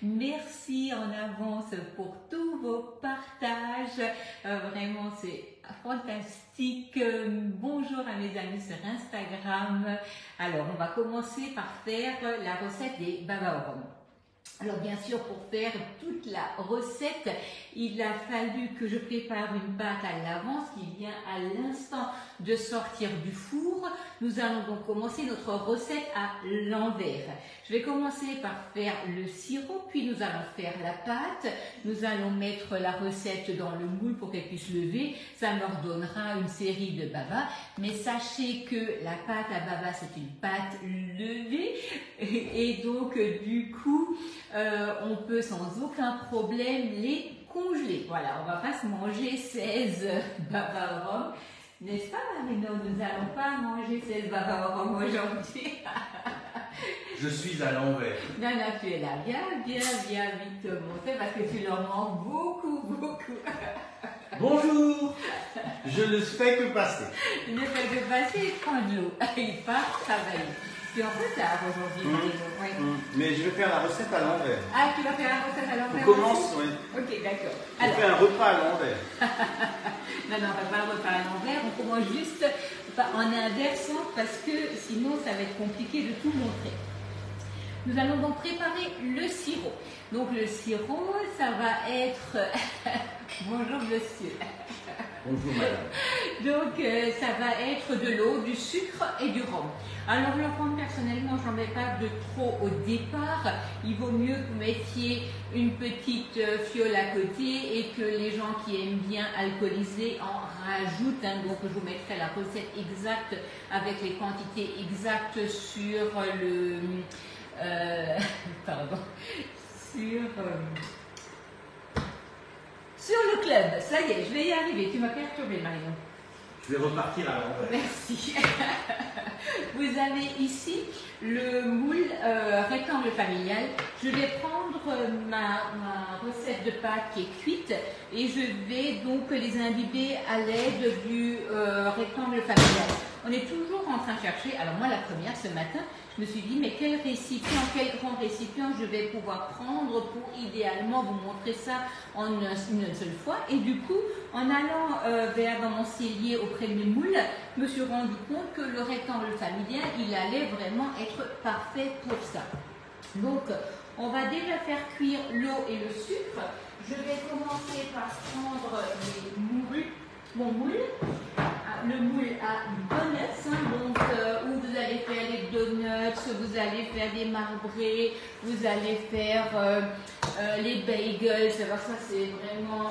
Merci en avance pour tous vos partages. Vraiment, c'est fantastique. Bonjour à mes amis sur Instagram. Alors, on va commencer par faire la recette des baba au rhum. Alors bien sûr, pour faire toute la recette, il a fallu que je prépare une pâte à l'avance qui vient à l'instant de sortir du four. Nous allons donc commencer notre recette à l'envers. Je vais commencer par faire le sirop, puis nous allons faire la pâte. Nous allons mettre la recette dans le moule pour qu'elle puisse lever. Ça me redonnera une série de baba. Mais sachez que la pâte à baba, c'est une pâte levée. Et donc, du coup, on peut sans aucun problème les congeler. Voilà, on va pas se manger 16 baba au rhum. N'est-ce pas, Marino? Nous n'allons pas manger 16 baba au rhum aujourd'hui. Je suis à l'envers. Non, non, tu es là. Viens vite monter parce que tu leur manques beaucoup. Bonjour. Je ne fais que passer. Il ne fait que passer, il prend de l'eau. Il part travailler. Tu es en retard aujourd'hui, Marino. Mais je vais faire la recette à l'envers. Ah, tu vas faire la recette à l'envers? On commence, oui. Ok, d'accord. On fait un repas à l'envers. Non, on ne va pas le repas à l'envers. On commence juste en inversant parce que sinon, ça va être compliqué de tout montrer. Nous allons donc préparer le sirop. Donc le sirop, ça va être... Bonjour monsieur. Bonjour madame. Donc ça va être de l'eau, du sucre et du rhum. Alors le rhum, personnellement, j'en mets pas de trop au départ. Il vaut mieux que vous mettiez une petite fiole à côté et que les gens qui aiment bien alcooliser en rajoutent. Donc je vous mettrai la recette exacte avec les quantités exactes sur le... sur le club. Ça y est, je vais y arriver. Tu m'as perturbé, Marion. Je vais repartir à l'envers. Merci. Vous avez ici le moule rectangle familial. Je vais prendre ma recette de pâte qui est cuite et je vais donc les imbiber à l'aide du rectangle familial. On est toujours en train de chercher. Alors moi, la première, ce matin, je me suis dit, mais quel récipient, quel grand récipient je vais pouvoir prendre pour idéalement vous montrer ça en une seule fois. Et du coup, en allant dans mon cellier auprès de mes moules, je me suis rendu compte que le rectangle familial, il allait vraiment être parfait pour ça. Donc, on va déjà faire cuire l'eau et le sucre. Je vais commencer par prendre les moules, mon moule. Le moule à donuts, donc où vous allez faire les donuts, vous allez faire des marbrés, vous allez faire les bagels. Alors ça c'est vraiment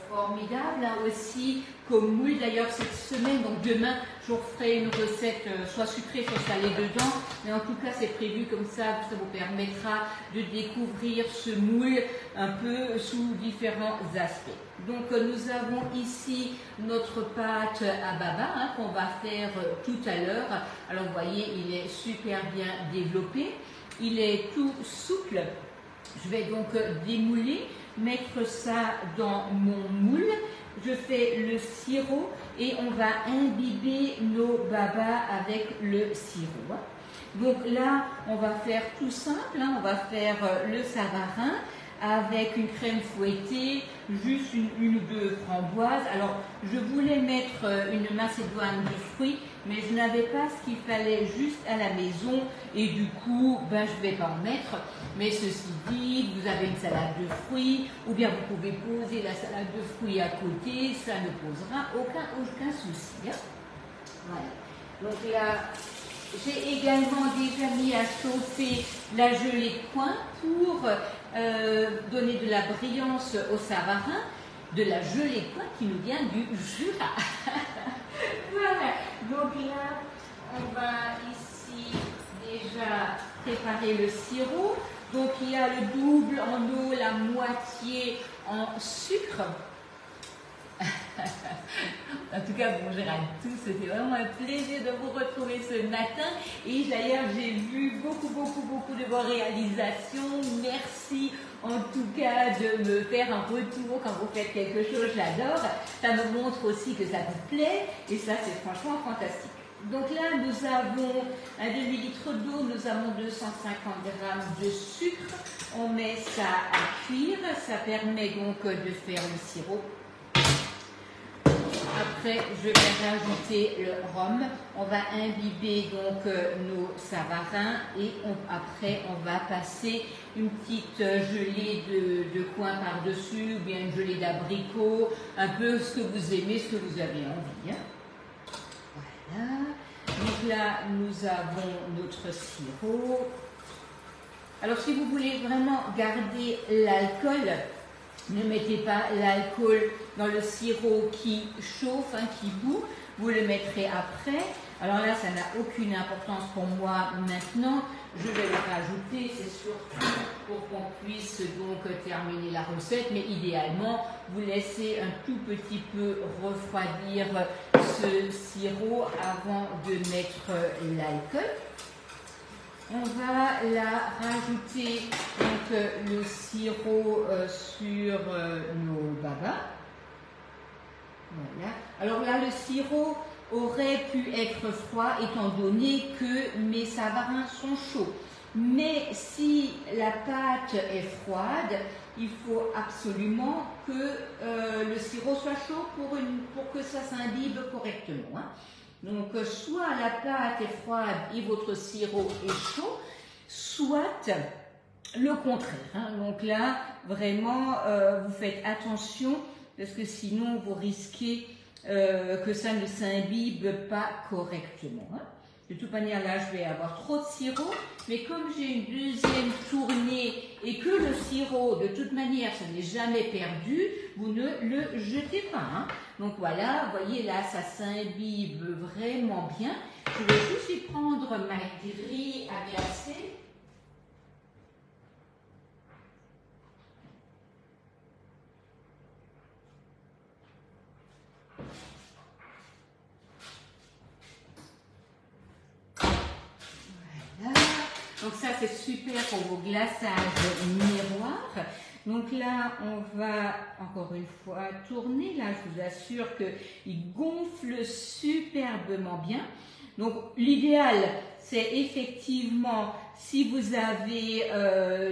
formidable aussi comme moule. D'ailleurs cette semaine, donc demain, je vous ferai une recette soit sucrée, soit salée dedans. Mais en tout cas c'est prévu comme ça vous permettra de découvrir ce moule un peu sous différents aspects. Donc nous avons ici notre pâte à baba qu'on va faire tout à l'heure. Alors vous voyez, il est super bien développé, il est tout souple. Je vais donc démouler, mettre ça dans mon moule. Je fais le sirop et on va imbiber nos babas avec le sirop. Donc là, on va faire tout simple, on va faire le savarin avec une crème fouettée, juste une ou deux framboises. Alors, je voulais mettre une macédoine de fruits, mais je n'avais pas ce qu'il fallait juste à la maison et du coup, je ne vais pas en mettre. Mais ceci dit, vous avez une salade de fruits ou bien vous pouvez poser la salade de fruits à côté, ça ne posera aucun souci. Voilà. Donc là, j'ai également déjà mis à chauffer la gelée de coin pour donner de la brillance au savarin, de la gelée de coin qui nous vient du Jura. Voilà, donc là, on va ici déjà préparer le sirop. Donc il y a le double en eau, la moitié en sucre. En tout cas, bonjour à tous, c'était vraiment un plaisir de vous retrouver ce matin. Et d'ailleurs, j'ai vu beaucoup de vos réalisations. Merci en tout cas de me faire un retour quand vous faites quelque chose, j'adore. Ça me montre aussi que ça vous plaît et ça, c'est franchement fantastique. Donc là, nous avons un demi-litre d'eau, nous avons 250 g de sucre. On met ça à cuire, ça permet donc de faire le sirop. Après, je vais rajouter le rhum. On va imbiber donc nos savarins et après, on va passer une petite gelée de coin par-dessus ou bien une gelée d'abricot, un peu ce que vous aimez, ce que vous avez envie. Voilà. Donc là, nous avons notre sirop. Alors, si vous voulez vraiment garder l'alcool, ne mettez pas l'alcool dans le sirop qui chauffe, qui bout. Vous le mettrez après. Alors là, ça n'a aucune importance pour moi maintenant. Je vais le rajouter, c'est surtout pour qu'on puisse donc terminer la recette. Mais idéalement, vous laissez un tout petit peu refroidir ce sirop avant de mettre l'alcool. On va la rajouter donc le sirop sur nos babas. Voilà. Alors là, le sirop aurait pu être froid étant donné que mes savarins sont chauds. Mais si la pâte est froide, il faut absolument que le sirop soit chaud pour que ça s'imbibe correctement. Donc, soit la pâte est froide et votre sirop est chaud, soit le contraire. Donc là, vraiment, vous faites attention parce que sinon, vous risquez que ça ne s'imbibe pas correctement. De toute manière, là, je vais avoir trop de sirop, mais comme j'ai une deuxième tournée et que le sirop, de toute manière, ça n'est jamais perdu, vous ne le jetez pas. Donc voilà, vous voyez là, ça s'imbibe vraiment bien. Je vais juste y prendre ma grille à glacer. Donc ça, c'est super pour vos glaçages miroirs. Donc là, on va encore une fois tourner. Là, je vous assure qu'il gonfle superbement bien. Donc l'idéal, c'est effectivement, si vous avez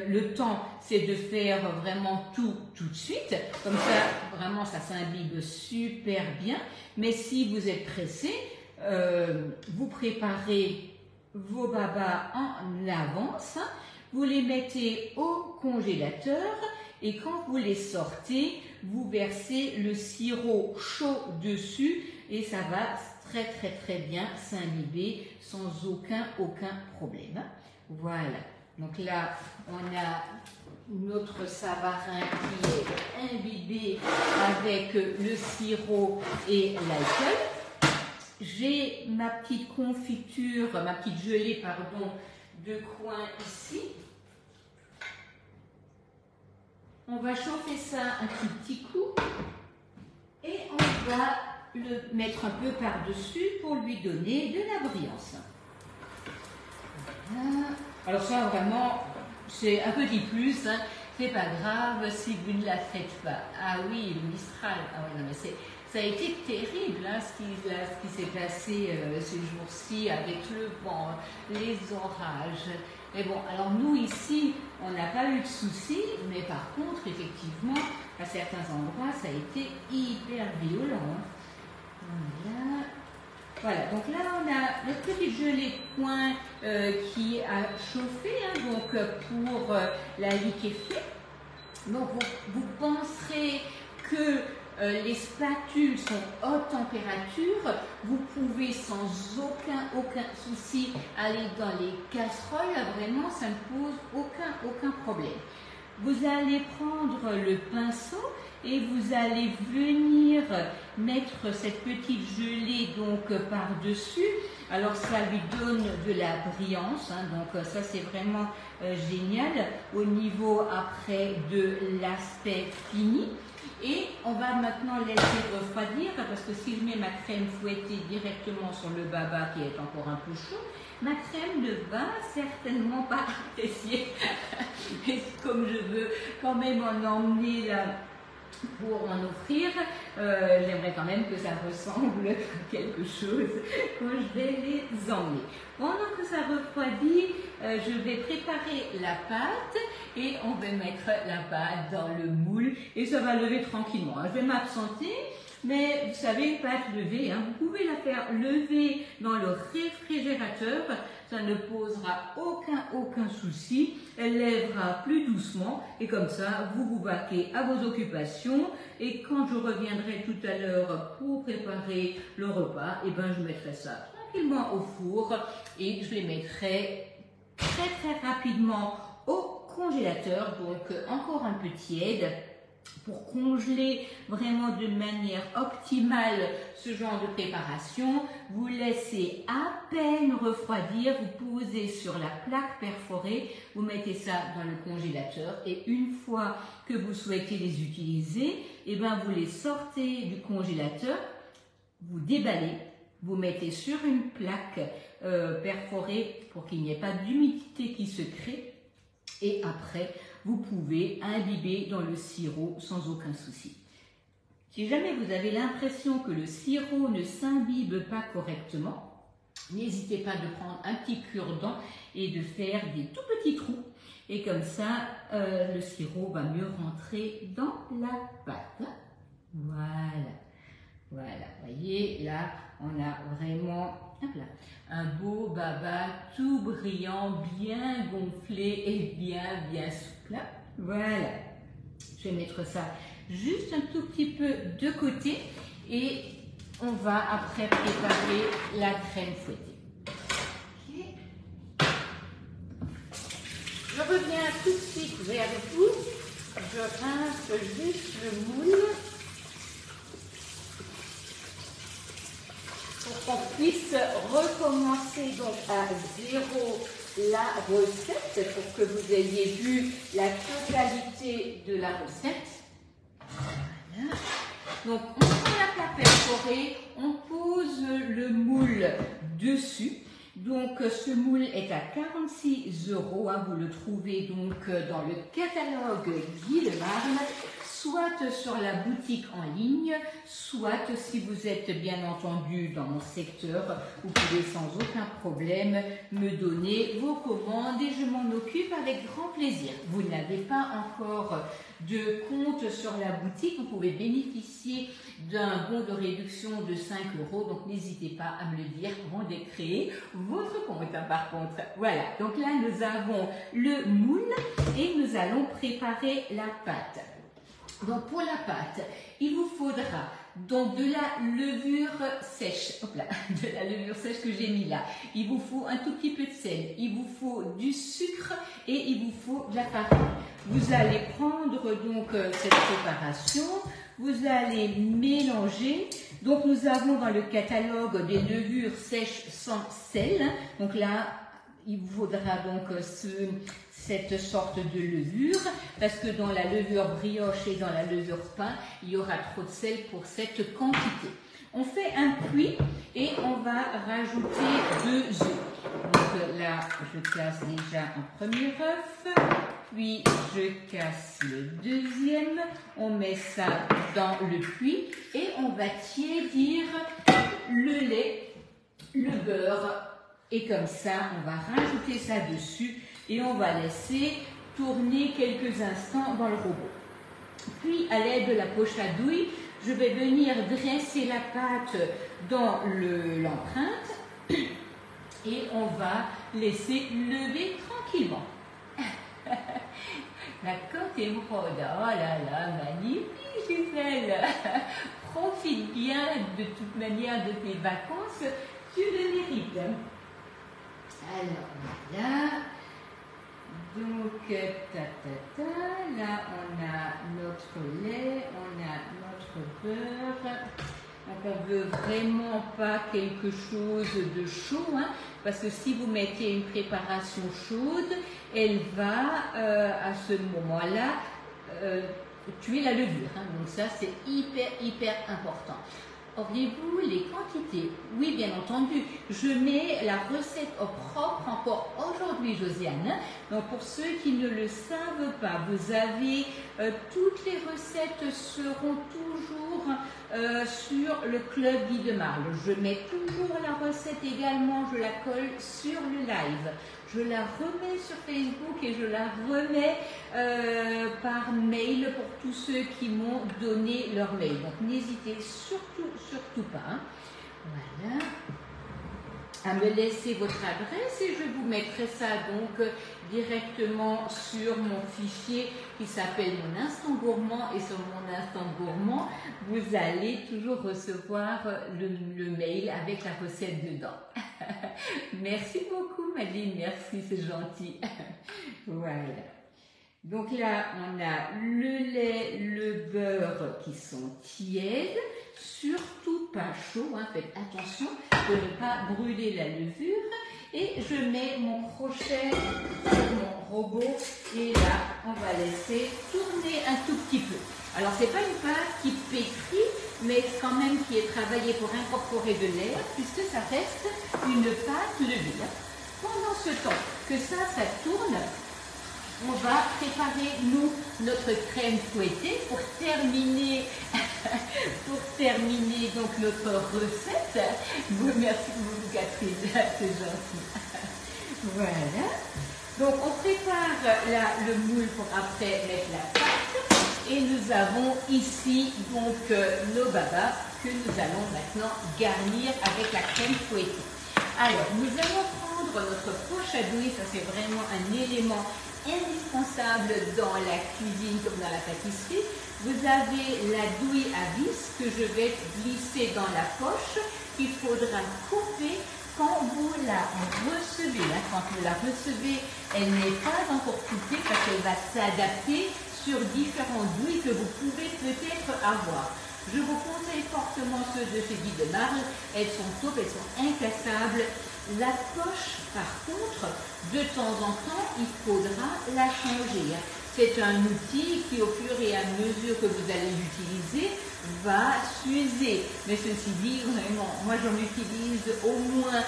le temps, c'est de faire vraiment tout de suite. Comme ça, vraiment, ça s'imbibe super bien. Mais si vous êtes pressé, vous préparez vos babas en avance, vous les mettez au congélateur et quand vous les sortez, vous versez le sirop chaud dessus et ça va très bien s'imbiber sans aucun problème. Voilà, donc là on a notre savarin qui est imbibé avec le sirop et l'alcool. J'ai ma petite confiture, ma petite gelée, pardon, de coin ici. On va chauffer ça un petit coup et on va le mettre un peu par-dessus pour lui donner de la brillance. Voilà. Alors ça, vraiment, c'est un petit plus, c'est pas grave si vous ne la faites pas. Ah oui, le Mistral, ah oui, non mais ça a été terrible ce qui s'est passé ces jours-ci avec le vent, les orages. Mais bon, alors nous ici, on n'a pas eu de soucis, mais par contre, effectivement, à certains endroits, ça a été hyper violent. Voilà, donc là, on a notre petite gelée de coin qui a chauffé, donc pour la liquéfier. Donc vous penserez que les spatules sont haute température, vous pouvez sans aucun souci aller dans les casseroles, vraiment ça ne pose aucun problème. Vous allez prendre le pinceau et vous allez venir mettre cette petite gelée donc par-dessus. Alors ça lui donne de la brillance, donc ça c'est vraiment génial au niveau après de l'aspect fini. Et on va maintenant laisser refroidir parce que si je mets ma crème fouettée directement sur le baba qui est encore un peu chaud, ma crème ne va certainement pas apprécier. Et comme je veux quand même en emmener pour en offrir. J'aimerais quand même que ça ressemble à quelque chose quand je vais les emmener. Pendant que ça refroidit, je vais préparer la pâte et on va mettre la pâte dans le moule et ça va lever tranquillement. Je vais m'absenter, mais vous savez, une pâte levée, vous pouvez la faire lever dans le réfrigérateur, ça ne posera aucun souci, elle lèvera plus doucement et comme ça, vous vous vaquez à vos occupations et quand je reviendrai tout à l'heure pour préparer le repas, je mettrai ça tranquillement au four et je les mettrai très rapidement au congélateur, donc encore un peu tiède, pour congeler vraiment de manière optimale ce genre de préparation. Vous laissez à peine refroidir, vous posez sur la plaque perforée, vous mettez ça dans le congélateur et une fois que vous souhaitez les utiliser, vous les sortez du congélateur, vous déballez, vous mettez sur une plaque perforée pour qu'il n'y ait pas d'humidité qui se crée et après vous pouvez imbiber dans le sirop sans aucun souci. Si jamais vous avez l'impression que le sirop ne s'imbibe pas correctement, n'hésitez pas de prendre un petit cure-dent et de faire des tout petits trous. Et comme ça, le sirop va mieux rentrer dans la pâte. Voilà. Voilà, voyez, là, on a vraiment un beau baba tout brillant, bien gonflé et bien souple. Voilà, je vais mettre ça juste un tout petit peu de côté et on va après préparer la crème fouettée. Okay. Je reviens tout de suite vers vous, je rince juste le moule. Pour qu'on puisse recommencer donc à zéro la recette, pour que vous ayez vu la totalité de la recette. Voilà. Donc on prend la plaque perforée, on pose le moule dessus. Donc ce moule est à 46 €, vous le trouvez donc dans le catalogue Guy de Marne, soit sur la boutique en ligne, soit si vous êtes bien entendu dans mon secteur, vous pouvez sans aucun problème me donner vos commandes et je m'en occupe avec grand plaisir. Vous n'avez pas encore de compte sur la boutique, vous pouvez bénéficier d'un bon de réduction de 5 €, donc n'hésitez pas à me le dire avant de créer votre compte par contre. Voilà, donc là nous avons le moule et nous allons préparer la pâte. Donc pour la pâte, il vous faudra donc de la levure sèche, de la levure sèche que j'ai mis là. Il vous faut un tout petit peu de sel, il vous faut du sucre et il vous faut de la farine. Vous allez prendre donc cette préparation, vous allez mélanger. Donc nous avons dans le catalogue des levures sèches sans sel. Donc là, il vous faudra donc cette sorte de levure, parce que dans la levure brioche et dans la levure pain, il y aura trop de sel pour cette quantité. On fait un puits et on va rajouter 2 œufs. Donc là, je casse déjà un premier œuf, puis je casse le deuxième, on met ça dans le puits et on va tiédir le lait, le beurre, et comme ça, on va rajouter ça dessus et on va laisser tourner quelques instants dans le robot. Puis, à l'aide de la poche à douille, je vais venir dresser la pâte dans l'empreinte et on va laisser lever tranquillement. La côte émeraude, oh là là, magnifique Gisèle. Profite bien de toute manière de tes vacances, tu le mérites. Alors voilà, donc là on a notre lait, on a notre beurre, donc on veut vraiment pas quelque chose de chaud, parce que si vous mettez une préparation chaude, elle va à ce moment-là tuer la levure, donc ça c'est hyper important. Auriez-vous les quantités? Oui, bien entendu. Je mets la recette au propre encore aujourd'hui, Josiane. Donc, pour ceux qui ne le savent pas, vous avez toutes les recettes seront toujours sur le club Guy de Marle. Je mets toujours la recette également, je la colle sur le live. Je la remets sur Facebook et je la remets par mail pour tous ceux qui m'ont donné leur mail. Donc n'hésitez surtout pas. Hein. Voilà. À me laisser votre adresse et je vous mettrai ça donc directement sur mon fichier qui s'appelle Mon Instant Gourmand, et sur Mon Instant Gourmand vous allez toujours recevoir le mail avec la recette dedans. Merci beaucoup Madeleine, merci, c'est gentil. Voilà. Donc là, on a le lait, le beurre qui sont tièdes, surtout pas chauds, hein, faites attention de ne pas brûler la levure. Et je mets mon crochet sur mon robot et là, on va laisser tourner un tout petit peu. Alors, c'est pas une pâte qui pétrit, mais quand même qui est travaillée pour incorporer de l'air, puisque ça reste une pâte levée. Pendant ce temps que ça tourne, on va préparer, nous, notre crème fouettée pour terminer, donc notre recette. Merci beaucoup, Catherine, c'est gentil. Voilà. Donc, on prépare le moule pour après mettre la pâte. Et nous avons ici, donc, nos babas que nous allons maintenant garnir avec la crème fouettée. Alors, nous allons prendre notre poche à douille, ça c'est vraiment un élément indispensable dans la cuisine comme dans la pâtisserie. Vous avez la douille à vis que je vais glisser dans la poche, qu'il faudra couper quand vous la recevez. Hein. Quand vous la recevez, elle n'est pas encore coupée parce qu'elle va s'adapter sur différentes douilles que vous pouvez peut-être avoir. Je vous conseille fortement ceux de chez Guy de Marle, elles sont top, elles sont incassables. La poche, par contre, de temps en temps, il faudra la changer. C'est un outil qui, au fur et à mesure que vous allez l'utiliser, va s'user. Mais ceci dit, vraiment, moi j'en utilise au moins,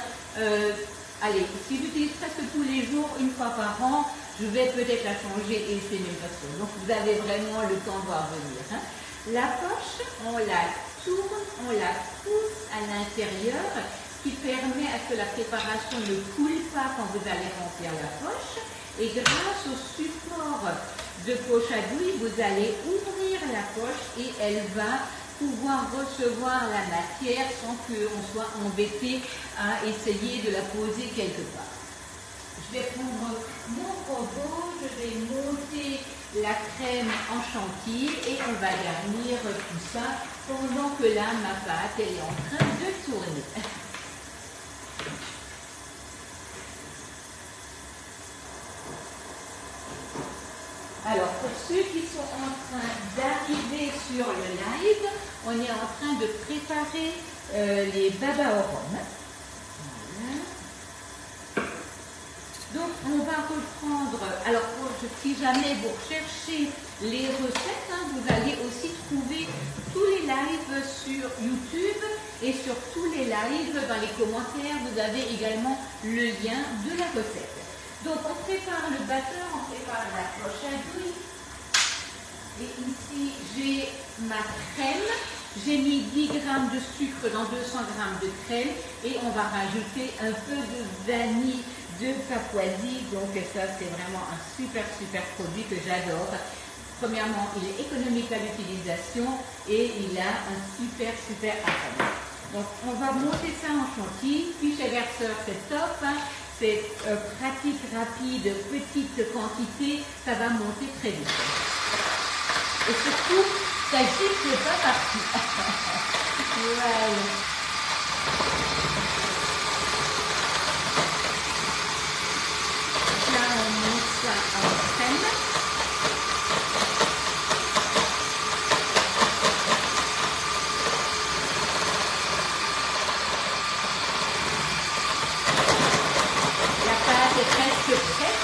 allez, si j'utilise presque tous les jours, une fois par an, je vais peut-être la changer et c'est même pas sûr. Donc vous avez vraiment le temps de voir venir. Hein. La poche, on la tourne, on la pousse à l'intérieur, ce qui permet à ce que la préparation ne coule pas quand vous allez remplir la poche. Et grâce au support de poche à douille, vous allez ouvrir la poche et elle va pouvoir recevoir la matière sans qu'on soit embêté à essayer de la poser quelque part. Je vais prendre mon robot, je vais monter la crème en chantilly et on va garnir tout ça pendant que là, ma pâte elle est en train de tourner. Alors, pour ceux qui sont en train d'arriver sur le live, on est en train de préparer les babas au rhum. Voilà. Donc, on va reprendre, alors si jamais vous recherchez les recettes, hein, vous allez aussi trouver tous les lives sur YouTube et sur tous les lives dans les commentaires, vous avez également le lien de la recette. Donc, on prépare le batteur, on prépare la poche à douille. Et ici, j'ai ma crème. J'ai mis 10 g de sucre dans 200 g de crème et on va rajouter un peu de vanille de Papouasie. Donc ça, c'est vraiment un super produit que j'adore. Premièrement, il est économique à l'utilisation et il a un super arôme. Donc on va monter ça en chantilly. Pichet verseur, c'est top. Hein. C'est pratique, rapide, petite quantité. Ça va monter très vite. Et surtout, ça gifle pas partout. Voilà. Là, on monte ça en crème. La pâte est presque prête.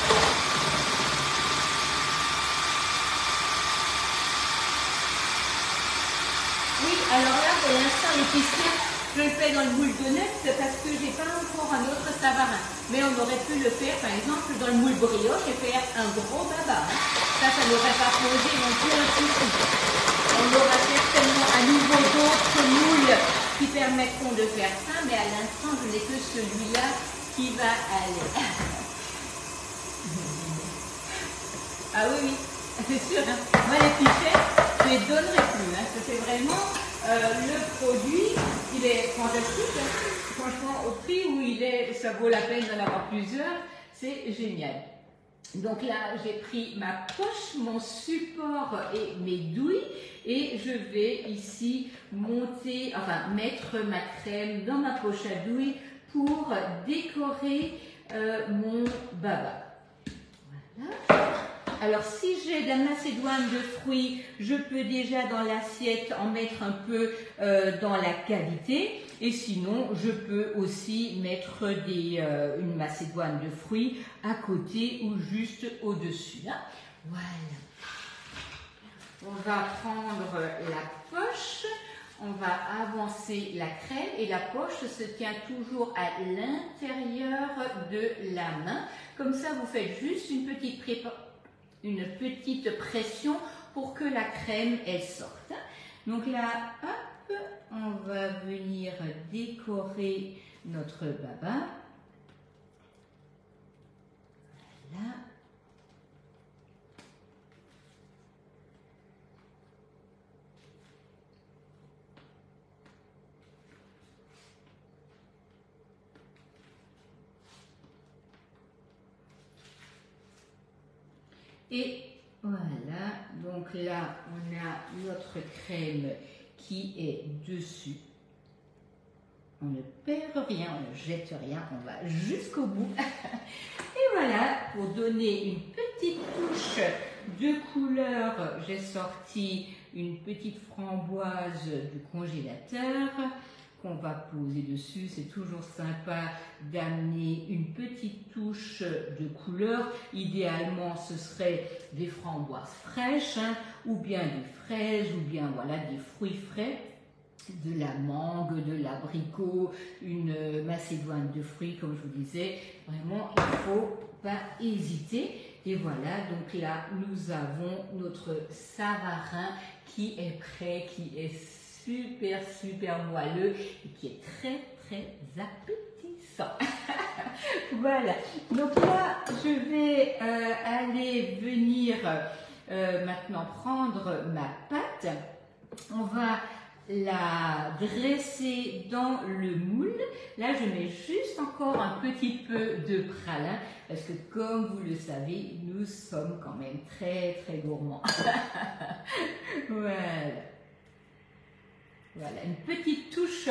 Alors là, pour l'instant, épicière, je le fais dans le moule d'honnête parce que j'ai pas encore un autre savarin. Mais on aurait pu le faire, par exemple, dans le moule brioche et faire un gros baba. Hein. Ça n'aurait pas posé non plus un souci. On aura certainement à nouveau d'autres moules qui permettront de faire ça, mais à l'instant, je n'ai que celui-là qui va aller. Ah oui, oui, c'est sûr. Hein. Moi, les pichettes, je les donnerai plus. Hein. C'est vraiment le produit, il est fantastique. Hein. Franchement, au prix où il est, ça vaut la peine d'en avoir plusieurs. C'est génial. Donc là, j'ai pris ma poche, mon support et mes douilles et je vais ici mettre ma crème dans ma poche à douilles pour décorer mon baba. Voilà. Alors si j'ai de la macédoine de fruits, je peux déjà dans l'assiette en mettre un peu dans la cavité. Et sinon, je peux aussi mettre une macédoine de fruits à côté ou juste au-dessus. Hein. Voilà. On va prendre la poche, on va avancer la crème et la poche se tient toujours à l'intérieur de la main. Comme ça, vous faites juste une petite pression pour que la crème, elle sorte. Donc là, hop, on va venir décorer notre baba. Voilà. Et voilà, donc là, on a notre crème qui est dessus. On ne perd rien, on ne jette rien, on va jusqu'au bout. Et voilà, pour donner une petite touche de couleur, j'ai sorti une petite framboise du congélateur qu'on va poser dessus. C'est toujours sympa d'amener une petite touche de couleur. Idéalement, ce serait des framboises fraîches, hein, ou bien des fraises, ou bien voilà des fruits frais, de la mangue, de l'abricot, une macédoine de fruits, comme je vous disais. Vraiment, il ne faut pas hésiter. Et voilà, donc là, nous avons notre savarin qui est prêt, qui est super moelleux et qui est très appétissant. Voilà, donc là je vais aller venir maintenant prendre ma pâte. On va la dresser dans le moule. Là je mets juste encore un petit peu de pralin parce que comme vous le savez, nous sommes quand même très gourmands. Voilà. Voilà, une petite touche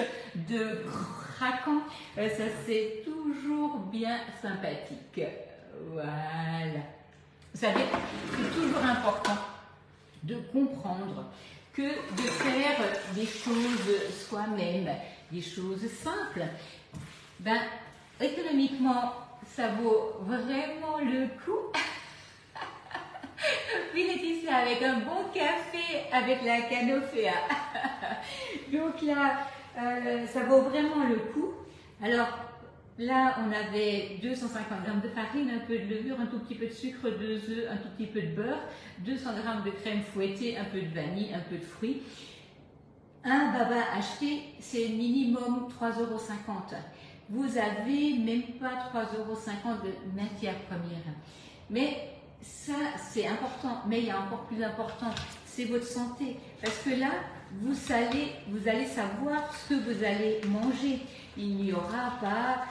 de craquant, ça c'est toujours bien sympathique. Voilà. Vous savez, c'est toujours important de comprendre que de faire des choses soi-même, des choses simples, ben, économiquement, ça vaut vraiment le coup. Venez avec un bon café avec la canoféa. Donc là, ça vaut vraiment le coup. Alors là, on avait 250 g de farine, un peu de levure, un tout petit peu de sucre, 2 œufs, un tout petit peu de beurre, 200 g de crème fouettée, un peu de vanille, un peu de fruits. Un baba acheté, c'est minimum 3,50 €. Vous avez même pas 3,50 € de matière première. Mais ça, c'est important, mais il y a encore plus important, c'est votre santé. Parce que là, vous allez savoir ce que vous allez manger. Il n'y aura pas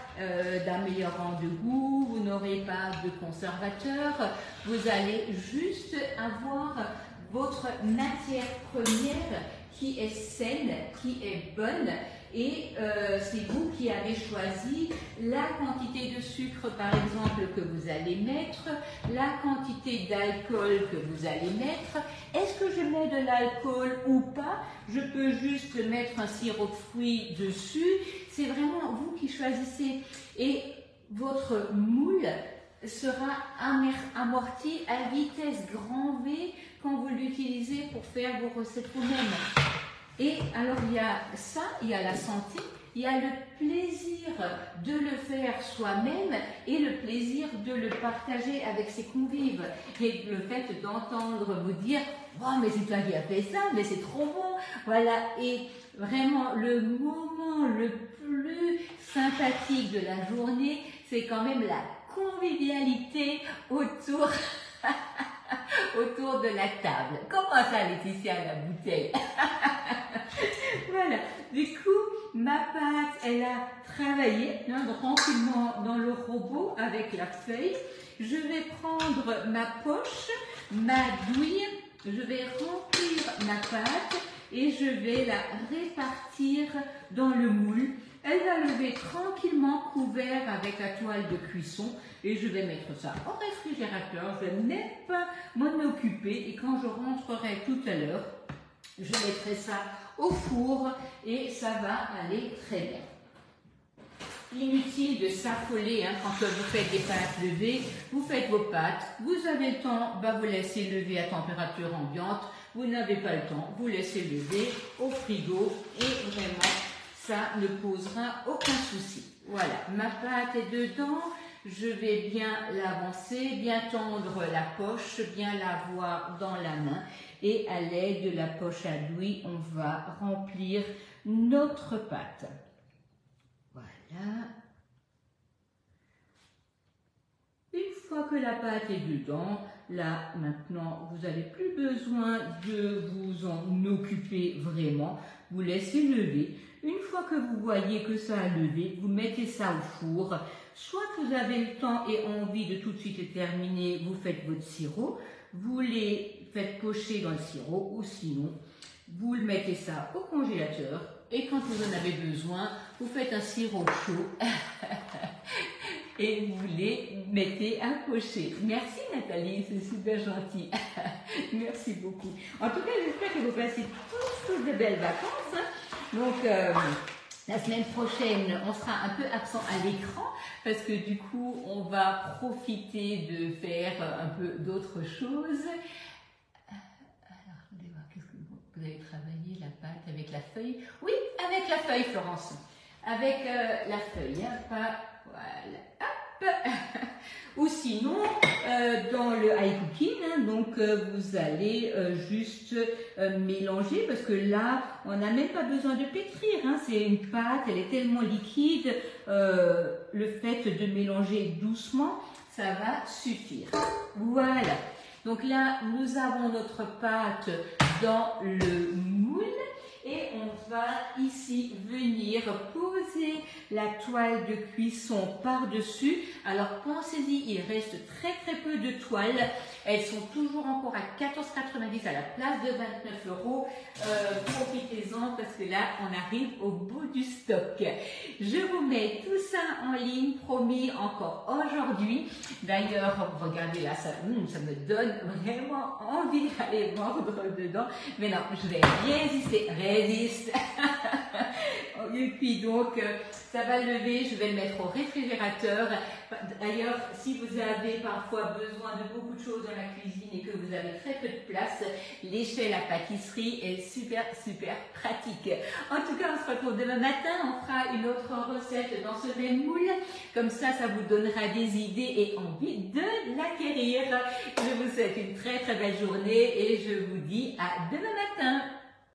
d'améliorant de goût, vous n'aurez pas de conservateur, vous allez juste avoir votre matière première qui est saine, qui est bonne. Et c'est vous qui avez choisi la quantité de sucre, par exemple, que vous allez mettre, la quantité d'alcool que vous allez mettre. Est-ce que je mets de l'alcool ou pas? Je peux juste mettre un sirop de fruits dessus. C'est vraiment vous qui choisissez. Et votre moule sera amorti à vitesse grand V quand vous l'utilisez pour faire vos recettes vous-même. Et alors il y a ça, il y a la santé, il y a le plaisir de le faire soi-même et le plaisir de le partager avec ses convives. Et le fait d'entendre vous dire « Oh, mais c'est toi qui as fait ça, mais c'est trop bon !» Voilà, et vraiment le moment le plus sympathique de la journée, c'est quand même la convivialité autour autour de la table. Comment ça, Laetitia, la bouteille? Voilà. Du coup, ma pâte, elle a travaillé tranquillement dans le robot avec la feuille. Je vais prendre ma poche, ma douille, je vais remplir ma pâte et je vais la répartir dans le moule. Elle va lever tranquillement couvert avec la toile de cuisson et je vais mettre ça au réfrigérateur. Je n'ai pas m'en occuper et quand je rentrerai tout à l'heure, je mettrai ça au four et ça va aller très bien. Inutile de s'affoler quand vous faites des pâtes levées, vous faites vos pâtes, vous avez le temps, vous laissez lever à température ambiante, vous n'avez pas le temps, vous laissez lever au frigo et vraiment ça ne posera aucun souci. Voilà, ma pâte est dedans, je vais bien l'avancer, bien tendre la poche, bien l'avoir dans la main et à l'aide de la poche à douille, on va remplir notre pâte. Voilà. Une fois que la pâte est dedans, là maintenant vous n'avez plus besoin de vous en occuper vraiment, vous laissez lever. Une fois que vous voyez que ça a levé, vous mettez ça au four. Soit vous avez le temps et envie de tout de suite terminer, vous faites votre sirop, vous les faites pocher dans le sirop ou sinon, vous le mettez ça au congélateur et quand vous en avez besoin, vous faites un sirop chaud et vous les mettez à pocher. Merci Nathalie, c'est super gentil. Merci beaucoup. En tout cas, j'espère que vous passez tous de belles vacances. Donc, la semaine prochaine, on sera un peu absent à l'écran parce que du coup, on va profiter de faire un peu d'autres choses. Alors, je vais voir, qu'est-ce que vous avez travaillé la pâte avec la feuille? Oui, avec la feuille, Florence. Avec la feuille, pas... Voilà, hop. Ou sinon, dans le high cooking, donc vous allez juste mélanger parce que là, on n'a même pas besoin de pétrir. C'est une pâte, elle est tellement liquide. Le fait de mélanger doucement, ça va suffire. Voilà. Donc là, nous avons notre pâte dans le moule. Et on va ici venir poser la toile de cuisson par-dessus. Alors pensez-y, il reste très peu de toiles. Elles sont toujours encore à 14,90 à la place de 29 €. Profitez-en parce que là, on arrive au bout du stock. Je vous mets tout ça en ligne, promis, encore aujourd'hui. D'ailleurs, regardez là, ça me donne vraiment envie d'aller mordre dedans. Mais non, je vais résister. Résiste. Et puis donc, ça va lever, je vais le mettre au réfrigérateur. D'ailleurs, si vous avez parfois besoin de beaucoup de choses dans la cuisine et que vous avez très peu de place, l'échelle à pâtisserie est super pratique. En tout cas, on se retrouve demain matin, on fera une autre recette dans ce même moule. Comme ça vous donnera des idées et envie de l'acquérir. Je vous souhaite une très belle journée et je vous dis à demain matin.